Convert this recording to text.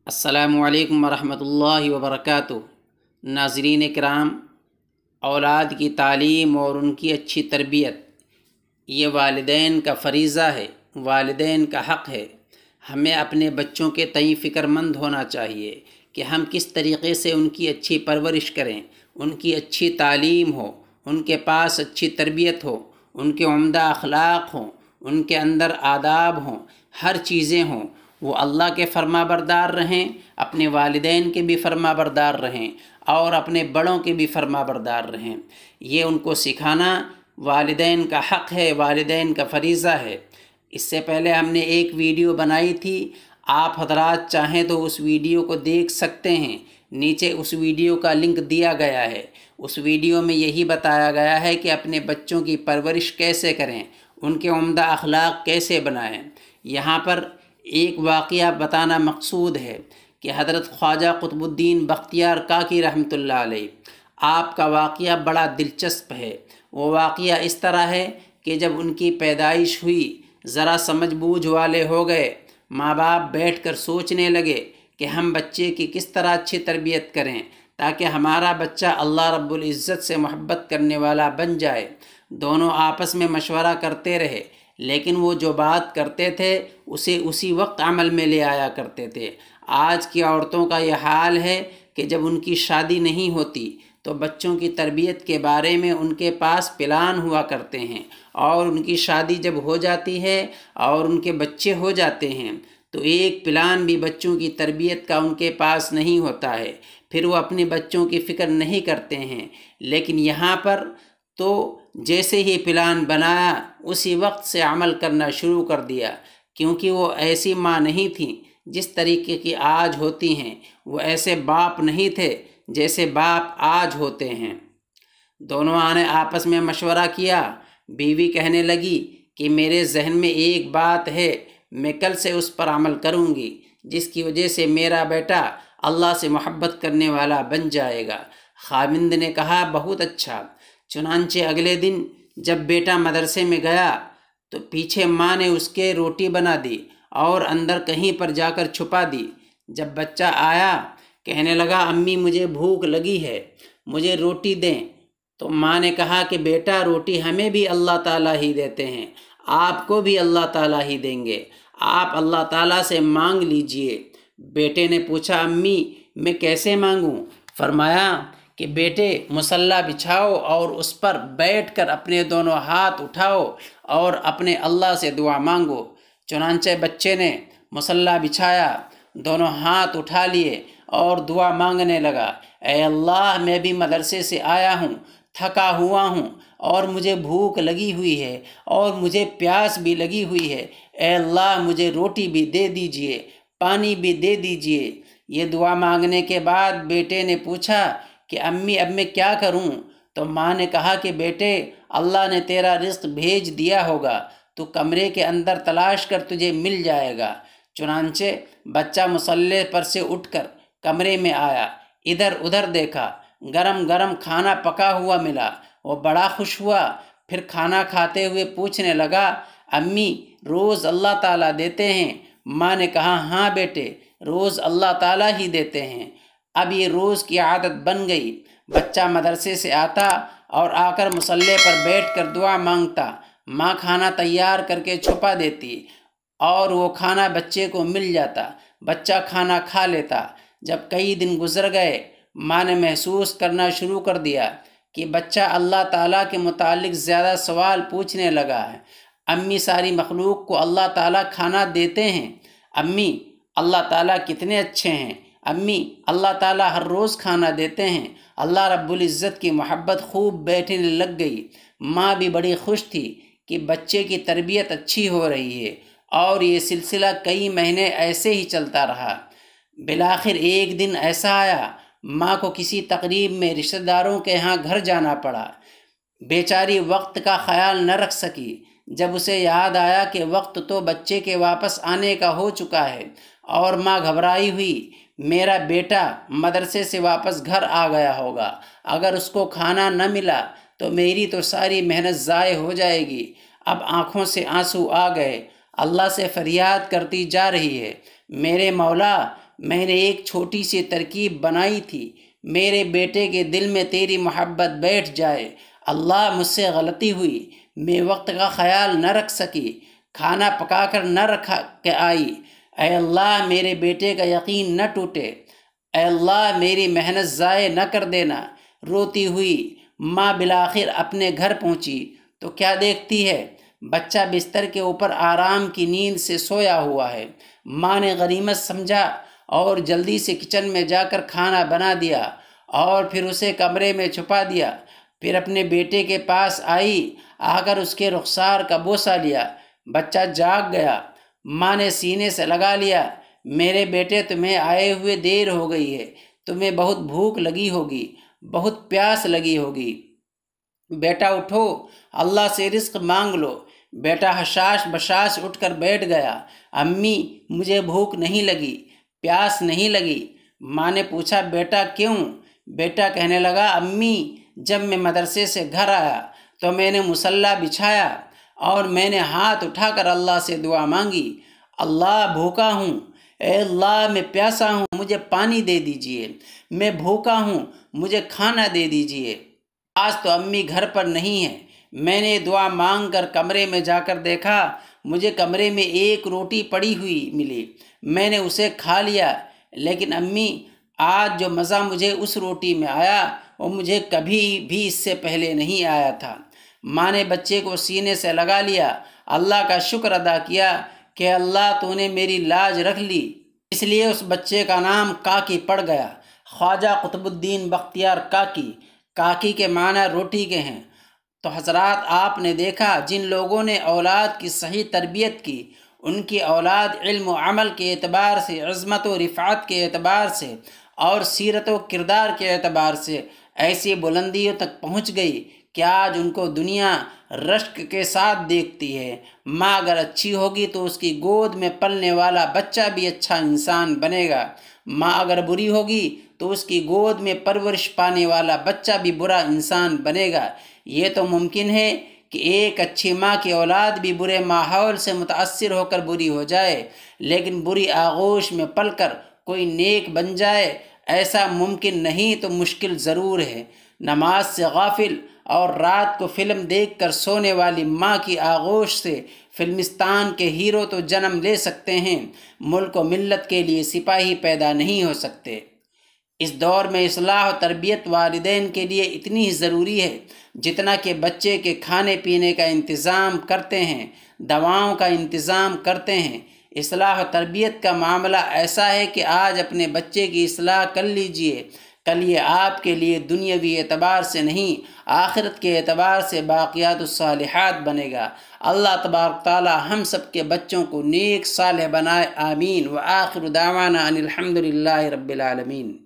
السلام علیکم ورحمۃ اللہ وبرکاتہ۔ ناظرین کرام، اولاد کی تعلیم اور ان کی اچھی تربیت یہ والدین کا فریضہ ہے، والدین کا حق ہے۔ ہمیں اپنے بچوں کے تئیں فکر مند ہونا چاہیے کہ ہم کس طریقے سے ان کی اچھی پرورش کریں، ان کی اچھی تعلیم ہو، ان کے پاس اچھی تربیت ہو، ان کے عمدہ اخلاق ہوں، ان کے اندر آداب ہوں، ہر چیزیں ہوں، وہ اللہ کے فرما بردار رہیں، اپنے والدین کے بھی فرما بردار رہیں اور اپنے بڑوں کے بھی فرما بردار رہیں۔ یہ ان کو سکھانا والدین کا حق ہے، والدین کا فریضہ ہے۔ اس سے پہلے ہم نے ایک ویڈیو بنائی تھی، آپ حضرات چاہیں تو اس ویڈیو کو دیکھ سکتے ہیں، نیچے اس ویڈیو کا لنک دیا گیا ہے۔ اس ویڈیو میں یہی بتایا گیا ہے کہ اپنے بچوں کی پرورش کیسے کریں، ان کے عمدہ اخلاق کیسے بنائیں۔ یہاں پر ایک واقعہ بتانا مقصود ہے کہ حضرت خواجہ قطب الدین بختیار کاکی رحمۃ اللہ علیہ، آپ کا واقعہ بڑا دلچسپ ہے۔ وہ واقعہ اس طرح ہے کہ جب ان کی پیدائش ہوئی، ذرا سمجھ بوجھ والے ہو گئے، ماں باپ بیٹھ کر سوچنے لگے کہ ہم بچے کی کس طرح اچھی تربیت کریں تاکہ ہمارا بچہ اللہ رب العزت سے محبت کرنے والا بن جائے۔ دونوں آپس میں مشورہ کرتے رہے، لیکن وہ جو بات کرتے تھے اسے اسی وقت عمل میں لے آیا کرتے تھے۔ آج کی عورتوں کا یہ حال ہے کہ جب ان کی شادی نہیں ہوتی تو بچوں کی تربیت کے بارے میں ان کے پاس پلان ہوا کرتے ہیں، اور ان کی شادی جب ہو جاتی ہے اور ان کے بچے ہو جاتے ہیں تو ایک پلان بھی بچوں کی تربیت کا ان کے پاس نہیں ہوتا ہے، پھر وہ اپنے بچوں کی فکر نہیں کرتے ہیں۔ لیکن یہاں پر تو جیسے ہی پلان بنایا اسی وقت سے عمل کرنا شروع کر دیا، کیونکہ وہ ایسی ماں نہیں تھیں جس طریقے کی آج ہوتی ہیں، وہ ایسے باپ نہیں تھے جیسے باپ آج ہوتے ہیں۔ دونوں نے آپس میں مشورہ کیا۔ بیوی کہنے لگی کہ میرے ذہن میں ایک بات ہے، میں کل سے اس پر عمل کروں گی، جس کی وجہ سے میرا بیٹا اللہ سے محبت کرنے والا بن جائے گا۔ خاوند نے کہا بہت اچھا۔ چنانچہ اگلے دن جب بیٹا مدرسے میں گیا تو پیچھے ماں نے اس کے روٹی بنا دی اور اندر کہیں پر جا کر چھپا دی۔ جب بچہ آیا کہنے لگا امی مجھے بھوک لگی ہے، مجھے روٹی دیں، تو ماں نے کہا کہ بیٹا روٹی ہمیں بھی اللہ تعالیٰ ہی دیتے ہیں، آپ کو بھی اللہ تعالیٰ ہی دیں گے، آپ اللہ تعالیٰ سے مانگ لیجئے۔ بیٹے نے پوچھا امی میں کیسے مانگوں؟ فرمایا کہ بیٹے مصلی بچھاؤ اور اس پر بیٹھ کر اپنے دونوں ہاتھ اٹھاؤ اور اپنے اللہ سے دعا مانگو۔ چنانچہ بچے نے مصلی بچھایا، دونوں ہاتھ اٹھا لیے اور دعا مانگنے لگا، اے اللہ میں بھی مدرسے سے آیا ہوں، تھکا ہوا ہوں اور مجھے بھوک لگی ہوئی ہے اور مجھے پیاس بھی لگی ہوئی ہے، اے اللہ مجھے روٹی بھی دے دیجئے، پانی بھی دے دیجئے۔ یہ دعا مانگنے کے بعد بیٹے نے پوچھا کہ امی اب میں کیا کروں؟ تو ماں نے کہا کہ بیٹے اللہ نے تیرا رزق بھیج دیا ہوگا، تو کمرے کے اندر تلاش کر تجھے مل جائے گا۔ چنانچہ بچہ مصلی پر سے اٹھ کر کمرے میں آیا، ادھر ادھر دیکھا، گرم گرم کھانا پکا ہوا ملا، وہ بڑا خوش ہوا۔ پھر کھانا کھاتے ہوئے پوچھنے لگا امی روز اللہ تعالیٰ دیتے ہیں؟ ماں نے کہا ہاں بیٹے روز اللہ تعالیٰ ہی دیتے ہیں۔ اب یہ روز کی عادت بن گئی، بچہ مدرسے سے آتا اور آ کر مصلی پر بیٹھ کر دعا مانگتا، ماں کھانا تیار کر کے چھپا دیتی اور وہ کھانا بچے کو مل جاتا، بچہ کھانا کھا لیتا۔ جب کئی دن گزر گئے، ماں نے محسوس کرنا شروع کر دیا کہ بچہ اللہ تعالیٰ کے متعلق زیادہ سوال پوچھنے لگا ہے۔ امی ساری مخلوق کو اللہ تعالیٰ کھانا دیتے ہیں، امی اللہ تعالیٰ کتنے اچھے ہیں، امی اللہ تعالیٰ ہر روز کھانا دیتے ہیں، اللہ رب العزت کی محبت خوب بیٹھنے لگ گئی۔ ماں بھی بڑی خوش تھی کہ بچے کی تربیت اچھی ہو رہی ہے، اور یہ سلسلہ کئی مہینے ایسے ہی چلتا رہا۔ بالآخر ایک دن ایسا آیا، ماں کو کسی تقریب میں رشتہ داروں کے ہاں گھر جانا پڑا۔ بیچاری وقت کا خیال نہ رکھ سکی۔ جب اسے یاد آیا کہ وقت تو بچے کے واپس آنے کا ہو چکا ہے، اور ماں گھبرائی ہوئی، میرا بیٹا مدرسے سے واپس گھر آ گیا ہوگا، اگر اس کو کھانا نہ ملا تو میری تو ساری محنت ضائع ہو جائے گی۔ اب آنکھوں سے آنسو آ گئے، اللہ سے فریاد کرتی جا رہی ہے، میرے مولا میں نے ایک چھوٹی سی ترکیب بنائی تھی، میرے بیٹے کے دل میں تیری محبت بیٹھ جائے۔ اللہ مجھ سے غلطی ہوئی، میں وقت کا خیال نہ رکھ سکی، کھانا پکا کر نہ رکھا کہ آئی۔ اے اللہ میرے بیٹے کا یقین نہ ٹوٹے، اے اللہ میری محنت ضائع نہ کر دینا۔ روتی ہوئی ماں بالآخر اپنے گھر پہنچی تو کیا دیکھتی ہے؟ بچہ بستر کے اوپر آرام کی نیند سے سویا ہوا ہے۔ ماں نے غنیمت سمجھا اور جلدی سے کچن میں جا کر کھانا بنا دیا اور پھر اسے کمرے میں چھپا دیا۔ پھر اپنے بیٹے کے پاس آئی، آ کر اس کے رخسار کا بوسہ لیا۔ بچہ جاگ گیا۔ ماں نے سینے سے لگا لیا، میرے بیٹے تمہیں آئے ہوئے دیر ہو گئی ہے، تمہیں بہت بھوک لگی ہوگی، بہت پیاس لگی ہوگی، بیٹا اٹھو اللہ سے رزق مانگ لو۔ بیٹا حشاش بشاش اٹھ کر بیٹھ گیا، امی مجھے بھوک نہیں لگی، پیاس نہیں لگی۔ ماں نے پوچھا بیٹا کیوں؟ بیٹا کہنے لگا امی جب میں مدرسے سے گھر آیا تو میں نے مصلی بچھایا اور میں نے ہاتھ اٹھا کر اللہ سے دعا مانگی، اللہ بھوکا ہوں، اے اللہ میں پیاسا ہوں، مجھے پانی دے دیجئے، میں بھوکا ہوں، مجھے کھانا دے دیجئے۔ آج تو امی گھر پر نہیں ہے۔ میں نے دعا مانگ کر کمرے میں جا کر دیکھا، مجھے کمرے میں ایک روٹی پڑی ہوئی ملی، میں نے اسے کھا لیا، لیکن امی آج جو مزہ مجھے اس روٹی میں آیا وہ مجھے کبھی بھی اس سے پہلے نہیں آیا تھا۔ ماں نے بچے کو سینے سے لگا لیا، اللہ کا شکر ادا کیا کہ اللہ تو نے میری لاج رکھ لی، اس لیے اس بچے کا نام کاکی پڑ گیا، خواجہ قطب الدین بختیار کاکی۔ کاکی کے معنی روٹی کے ہیں۔ تو حضرات آپ نے دیکھا جن لوگوں نے اولاد کی صحیح تربیت کی، ان کی اولاد علم و عمل کے اعتبار سے، عظمت و رفعت کے اعتبار سے اور سیرت و کردار کے اعتبار سے ایسی بلندیوں تک پہنچ گئی کہ آج ان کو دنیا رشک کے ساتھ دیکھتی ہے۔ ماں اگر اچھی ہوگی تو اس کی گود میں پلنے والا بچہ بھی اچھا انسان بنے گا، ماں اگر بری ہوگی تو اس کی گود میں پرورش پانے والا بچہ بھی برا انسان بنے گا۔ یہ تو ممکن ہے کہ ایک اچھی ماں کی اولاد بھی برے ماحول سے متاثر ہو کر بری ہو جائے، لیکن بری آغوش میں پل کر کوئی نیک بن جائے، ایسا ممکن نہیں تو مشکل ضرور ہے۔ نماز سے غافل اور رات کو فلم دیکھ کر سونے والی ماں کی آغوش سے فلمستان کے ہیرو تو جنم لے سکتے ہیں، ملک و ملت کے لیے سپاہی پیدا نہیں ہو سکتے۔ اس دور میں اصلاح و تربیت والدین کے لیے اتنی ہی ضروری ہے جتنا کہ بچے کے کھانے پینے کا انتظام کرتے ہیں، دواؤں کا انتظام کرتے ہیں۔ اصلاح و تربیت کا معاملہ ایسا ہے کہ آج اپنے بچے کی اصلاح کر لیجئے، کل یہ آپ کے لیے دنیاوی اعتبار سے نہیں آخرت کے اعتبار سے باقیات الصالحات بنے گا۔ اللہ تبارک تعالی ہم سب کے بچوں کو نیک صالح بنائے، آمین۔ وآخر دعوانا ان الحمد للہ رب العالمین۔